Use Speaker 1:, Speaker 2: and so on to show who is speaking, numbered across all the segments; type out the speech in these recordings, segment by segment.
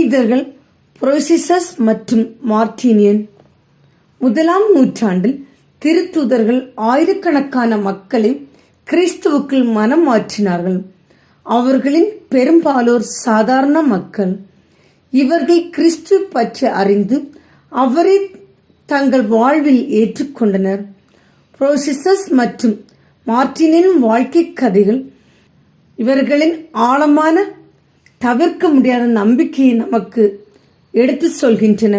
Speaker 1: புனிதர்கள் புரோசிசஸ் மற்றும் மார்டினியன். 1ஆம் நூற்றாண்டில் திருத்தூதர்கள் ஆயிரக்கணக்கான மக்களை கிறிஸ்துவுக்குள் மனம் மாற்றினார்கள். அவர்களின் பெரும்பாலோர் சாதாரண மக்கள். இவர்கள் கிறிஸ்து பற்றி அறிந்து அவரை தங்கள் வாழ்வில் ஏற்றுக்கொண்டனர். புரோசிசஸ் மற்றும் மார்டினின் வாழ்க்கை கதைகள் இவர்களின் ஆழமான தவிர்க்க முடியாத நம்பிக்கையை நமக்கு எடுத்து சொல்கின்றன.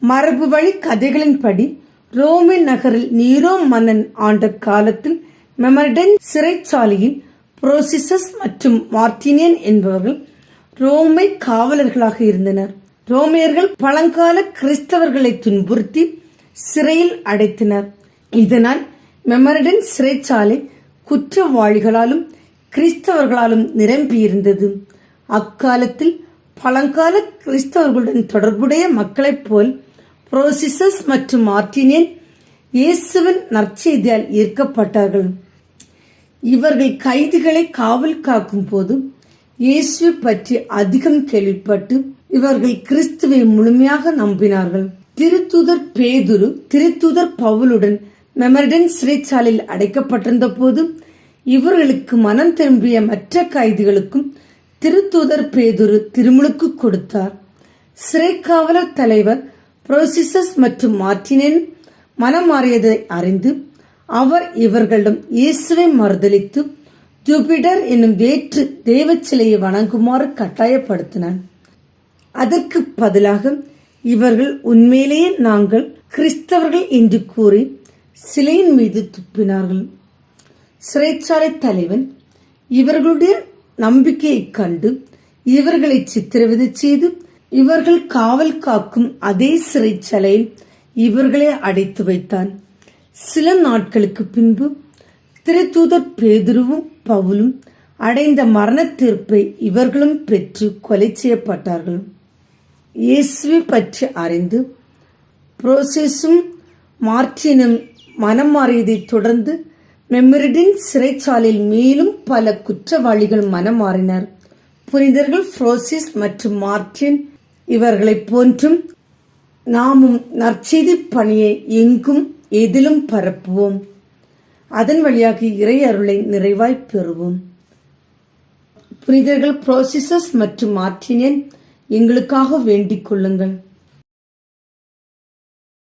Speaker 1: மரபு வழி கதைகளின்படி ரோமே நகரில் நீரோ மன்னன் ஆண்ட காலத்தில் மெமர்டன் சிறைச்சாலையில் புரோசிசஸ் மற்றும் மார்டினியன் என்பவர்கள் ரோமை காவலர்களாக இருந்தனர். ரோமியர்கள் பழங்கால கிறிஸ்தவர்களை துன்புறுத்தி சிறையில் அடைத்தனர். இதனால் மெமர்டன் சிறைச்சாலை குற்றவாளிகளாலும் கிறிஸ்தவர்களாலும் நிரம்பியிருந்தது. அக்காலத்தில் பழங்கால கிறிஸ்தவர்களுடன் தொடர்புடைய மக்களைப் போல் புரோசிசஸ் மற்றும் மார்டினியன் இயேசுவின் நற்செய்தியால் ஈர்க்கப்பட்டார்கள். இவர்கள் கைதிகளை காவல் காக்கும் போது இயேசு பற்றி அதிகம் கேள்விப்பட்டு இவர்கள் கிறிஸ்துவை முழுமையாக நம்பினார்கள். திருத்தூதர் பேதுரு திருத்தூதர் பவுலுடன் மெமர்டன் சிறைச்சாலையில் அடைக்கப்பட்டிருந்த போது இவர்களுக்கு மனம் திரும்பிய மற்ற கைதிகளுக்கும் திருத்தூதர் பேதுரு திருமுழுக்கு கொடுத்தார். சிறைக்காவலர் தலைவர் புரோசிசஸ் மற்றும் மார்டினியன் மனம் மாறியதை அறிந்து அவர் இவர்களிடம் இயேசுவை மறுதலித்து ஜூபிடர் என்னும் வேற்று தெய்வ சிலையை வணங்குமாறு கட்டாயப்படுத்தினார். அதற்கு பதிலாக இவர்கள் உண்மையிலேயே நாங்கள் கிறிஸ்தவர்கள் என்று கூறி சிலையின் மீது துப்பினார்கள். சிறைச்சாலை தலைவன் இவர்களுடைய நம்பிக்கையை கண்டு இவர்களை சித்திரவதை செய்து இவர்கள் காவல் காக்கும் அதே சிறைச்சாலையில் இவர்களை அடைத்து வைத்தான். சில நாட்களுக்கு பின்பு திருத்தூதர் பேதுருவும் பவுலும் அடைந்த மரண தீர்ப்பை இவர்களும் பெற்று கொலை செய்யப்பட்டார்கள். இயேசுவை பற்றி அறிந்து புரோசிசஸும் மார்டினும் மனம் மாறியதை தொடர்ந்து மெமரிடன் சிறைச்சாலையில் மேலும் பல குற்றவாளிகள் மனம் மாறினர். புனிதர்கள் புரோசிஸ் மற்றும் மார்டின் இவர்களைப் போன்றும் நாமும் நற்செய்தி பணியை எங்கும் எதிலும் பரப்புவோம். அதன் வழியாக இறை அருளை நிறைவாய் பெறுவோம். புனிதர்கள் புரோசிசஸ் மற்றும் மார்டினியன் எங்களுக்காக வேண்டிக் கொள்ளுங்கள்.